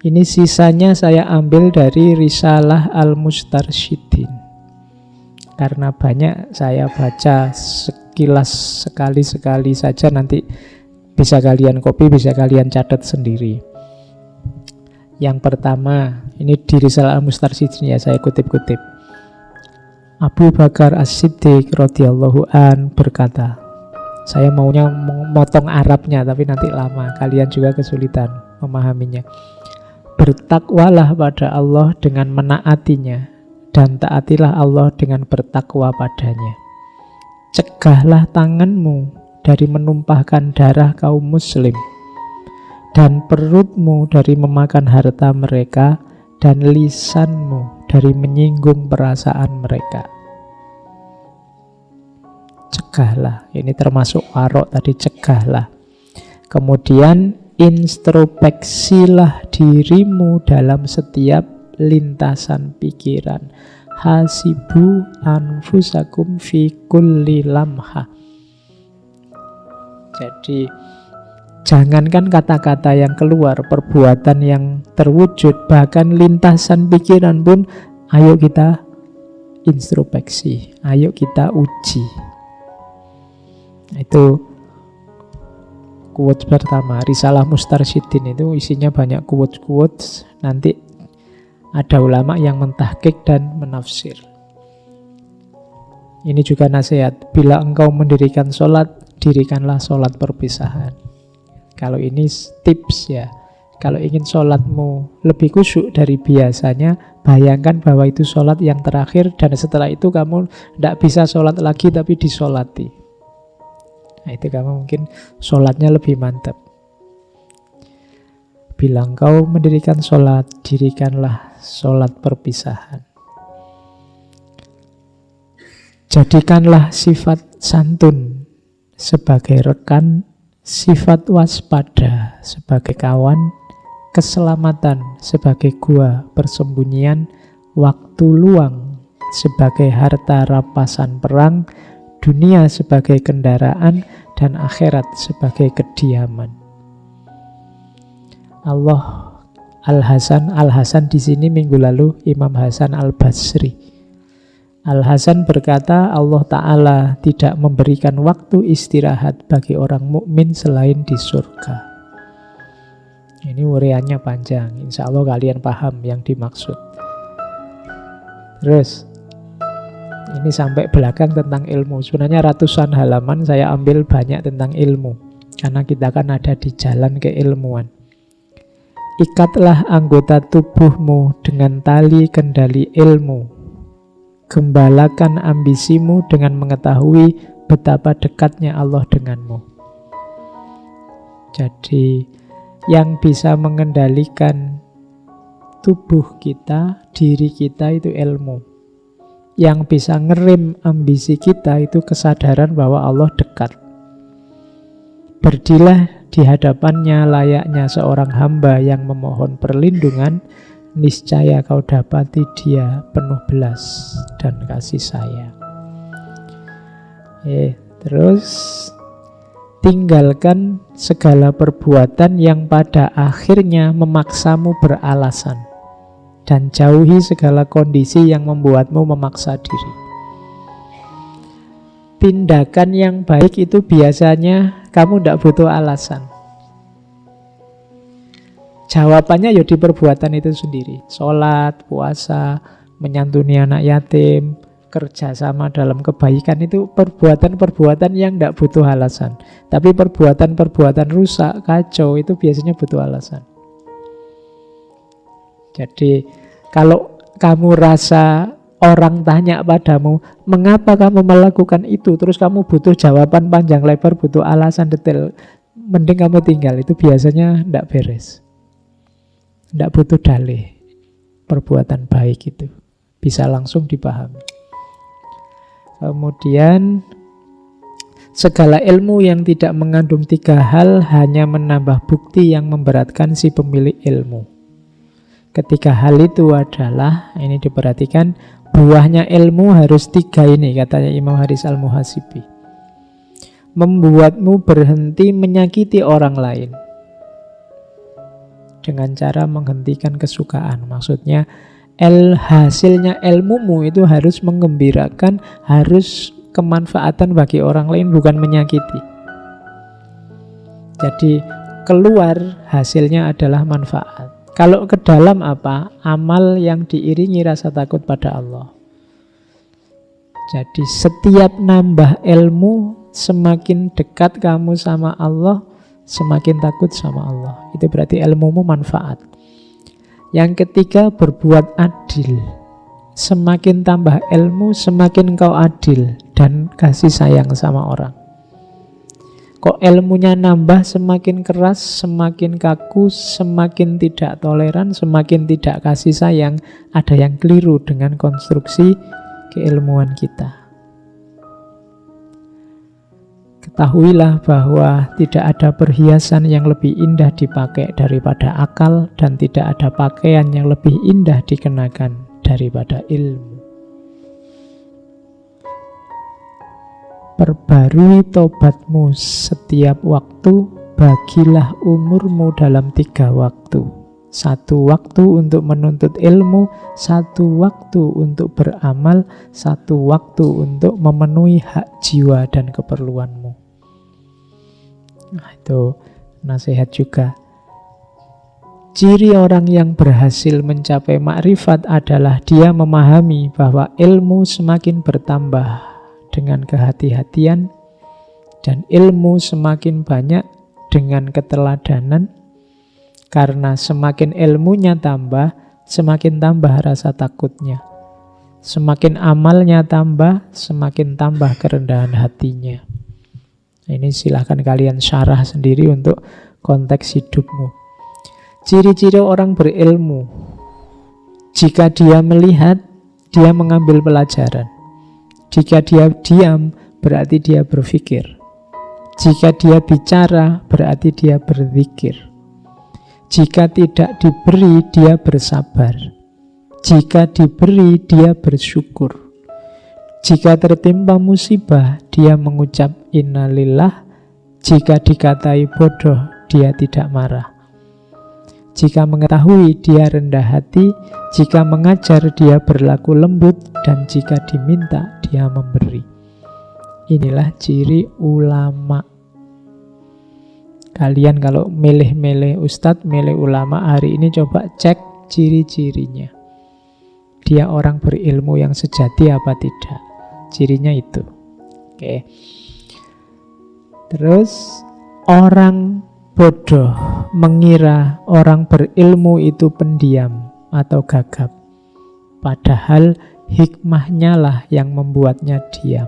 Ini sisanya saya ambil dari Risalah Al-Mustarsyidin. Karena banyak saya baca sekilas sekali-sekali saja, nanti bisa kalian copy, bisa kalian catat sendiri. Yang pertama, ini di Risalah Al-Mustarsyidin ya, saya kutip-kutip. Abu Bakar As-Siddiq radhiyallahu an berkata, saya maunya memotong Arabnya tapi nanti lama, kalian juga kesulitan memahaminya. Bertakwalah pada Allah dengan menaatinya, dan taatilah Allah dengan bertakwa padanya. Cegahlah tanganmu dari menumpahkan darah kaum muslim, dan perutmu dari memakan harta mereka, dan lisanmu dari menyinggung perasaan mereka. Cegahlah, ini termasuk warok tadi, cegahlah. Kemudian introspeksilah dirimu dalam setiap lintasan pikiran. Hasibu anfusakum fi kulli lamha. Jadi jangankan kata-kata yang keluar, perbuatan yang terwujud, bahkan lintasan pikiran pun, ayo kita introspeksi, ayo kita uji. Itu quotes pertama. Risalah Mustarsyidin itu isinya banyak quotes-quotes. Nanti ada ulama yang mentahqiq dan menafsir. Ini juga nasihat. Bila engkau mendirikan sholat, dirikanlah sholat perpisahan. Kalau ini tips ya. Kalau ingin sholatmu lebih khusyuk dari biasanya, bayangkan bahwa itu sholat yang terakhir, dan setelah itu kamu tidak bisa sholat lagi tapi disolati. Nah, itu kamu mungkin sholatnya lebih mantap. Bila engkau mendirikan sholat, dirikanlah sholat perpisahan. Jadikanlah sifat santun sebagai rekan, sifat waspada sebagai kawan, keselamatan sebagai gua persembunyian, waktu luang sebagai harta rampasan perang, dunia sebagai kendaraan, dan akhirat sebagai kediaman. Allah Al-Hasan di sini minggu lalu Imam Hasan Al-Basri. Al-Hasan berkata, Allah Ta'ala tidak memberikan waktu istirahat bagi orang mukmin selain di surga. Ini uraiannya panjang, insya Allah kalian paham yang dimaksud. Terus ini sampai belakang tentang ilmu. Sebenarnya ratusan halaman saya ambil banyak tentang ilmu, karena kita kan ada di jalan keilmuan. Ikatlah anggota tubuhmu dengan tali kendali ilmu. Gembalakan ambisimu dengan mengetahui betapa dekatnya Allah denganmu. Jadi yang bisa mengendalikan tubuh kita, diri kita itu ilmu. Yang bisa ngerem ambisi kita itu kesadaran bahwa Allah dekat. Berdilah di hadapannya layaknya seorang hamba yang memohon perlindungan, niscaya kau dapati dia penuh belas dan kasih sayang. Terus tinggalkan segala perbuatan yang pada akhirnya memaksamu beralasan, dan jauhi segala kondisi yang membuatmu memaksa diri. Tindakan yang baik itu biasanya kamu tidak butuh alasan. Jawabannya ya di perbuatan itu sendiri. Sholat, puasa, menyantuni anak yatim, kerjasama dalam kebaikan, itu perbuatan-perbuatan yang tidak butuh alasan. Tapi perbuatan-perbuatan rusak, kacau, itu biasanya butuh alasan. Jadi kalau kamu rasa orang tanya padamu, mengapa kamu melakukan itu, terus kamu butuh jawaban panjang lebar, butuh alasan detail, mending kamu tinggal. Itu biasanya tidak beres. Tidak butuh dalih. Perbuatan baik itu bisa langsung dipahami. Kemudian segala ilmu yang tidak mengandung 3 hal hanya menambah bukti yang memberatkan si pemilik ilmu. Ketiga hal itu adalah, ini diperhatikan, buahnya ilmu harus 3 ini, katanya Imam Haris Al-Muhasibi. Membuatmu berhenti menyakiti orang lain. dengan cara menghentikan kesukaan. Maksudnya hasilnya ilmumu itu harus menggembirakan, harus kemanfaatan bagi orang lain, bukan menyakiti. Jadi keluar hasilnya adalah manfaat. Kalau ke dalam apa? Amal yang diiringi rasa takut pada Allah. Jadi setiap nambah ilmu, semakin dekat kamu sama Allah, semakin takut sama Allah. Itu berarti ilmumu manfaat. Yang ketiga, berbuat adil. Semakin tambah ilmu, semakin kau adil dan kasih sayang sama orang. Kok ilmunya nambah, semakin keras, semakin kaku, semakin tidak toleran, semakin tidak kasih sayang. Ada yang keliru dengan konstruksi keilmuan kita. Ketahuilah bahwa tidak ada perhiasan yang lebih indah dipakai daripada akal, dan tidak ada pakaian yang lebih indah dikenakan daripada ilmu. Perbarui tobatmu setiap waktu, bagilah umurmu dalam 3 waktu. 1 waktu untuk menuntut ilmu, 1 waktu untuk beramal, 1 waktu untuk memenuhi hak jiwa dan keperluanmu. Nah, itu nasihat juga. Ciri orang yang berhasil mencapai makrifat adalah dia memahami bahwa ilmu semakin bertambah dengan kehati-hatian, dan ilmu semakin banyak dengan keteladanan. Karena semakin ilmunya tambah, semakin tambah rasa takutnya. Semakin amalnya tambah, semakin tambah kerendahan hatinya. Ini silahkan kalian syarah sendiri untuk konteks hidupmu. Ciri-ciri orang berilmu: jika dia melihat, dia mengambil pelajaran. Jika dia diam, berarti dia berpikir. Jika dia bicara, berarti dia berzikir. Jika tidak diberi, dia bersabar. Jika diberi, dia bersyukur. Jika tertimpa musibah, dia mengucap innalillah. Jika dikatai bodoh, dia tidak marah. Jika mengetahui, dia rendah hati. Jika mengajar, dia berlaku lembut. Dan jika diminta, dia memberi. Inilah ciri ulama. Kalian kalau milih-milih ustadz, milih ulama hari ini, coba cek ciri-cirinya. Dia orang berilmu yang sejati apa tidak? Cirinya itu. Oke. Terus orang bodoh mengira orang berilmu itu pendiam atau gagap. Padahal hikmahnya lah yang membuatnya diam.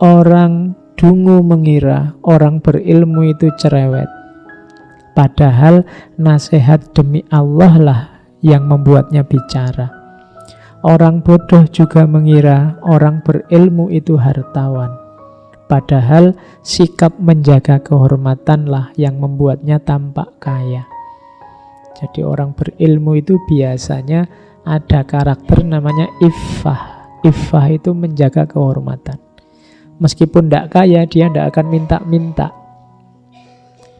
Orang dungu mengira orang berilmu itu cerewet. Padahal nasihat demi Allah lah yang membuatnya bicara. Orang bodoh juga mengira orang berilmu itu hartawan. Padahal sikap menjaga kehormatanlah yang membuatnya tampak kaya. Jadi orang berilmu itu biasanya ada karakter namanya iffah. Iffah itu menjaga kehormatan. Meskipun tidak kaya, dia tidak akan minta-minta.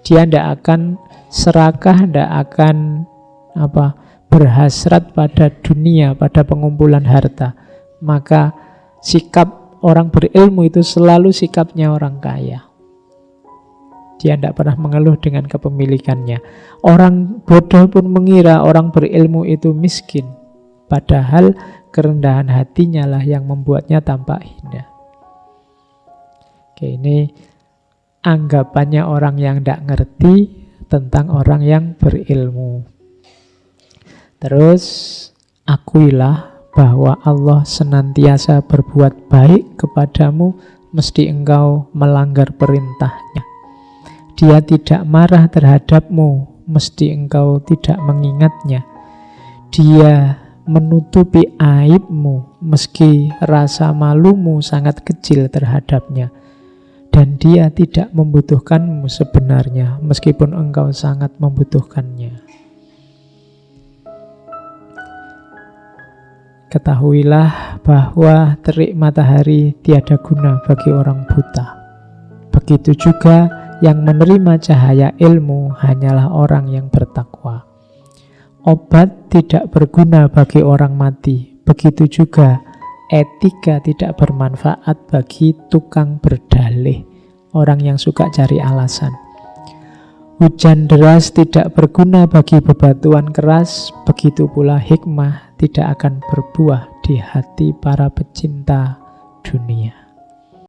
Dia tidak akan serakah, tidak akan berhasrat pada dunia, pada pengumpulan harta. Maka sikap orang berilmu itu selalu sikapnya orang kaya. Dia tidak pernah mengeluh dengan kepemilikannya. Orang bodoh pun mengira orang berilmu itu miskin. Padahal kerendahan hatinya lah yang membuatnya tampak indah. Oke, ini anggapannya orang yang tidak ngerti tentang orang yang berilmu. Terus, akuilah bahwa Allah senantiasa berbuat baik kepadamu, mesti engkau melanggar perintahnya. Dia tidak marah terhadapmu, mesti engkau tidak mengingatnya. Dia menutupi aibmu, meski rasa malumu sangat kecil terhadapnya. Dan dia tidak membutuhkanmu sebenarnya, meskipun engkau sangat membutuhkannya. Ketahuilah bahwa terik matahari tiada guna bagi orang buta. Begitu juga Yang menerima cahaya ilmu hanyalah orang yang bertakwa. Obat tidak berguna bagi orang mati. Begitu juga etika tidak bermanfaat bagi tukang berdalih, orang yang suka cari alasan. Hujan deras tidak berguna bagi bebatuan keras, begitu pula hikmah tidak akan berbuah di hati para pecinta dunia.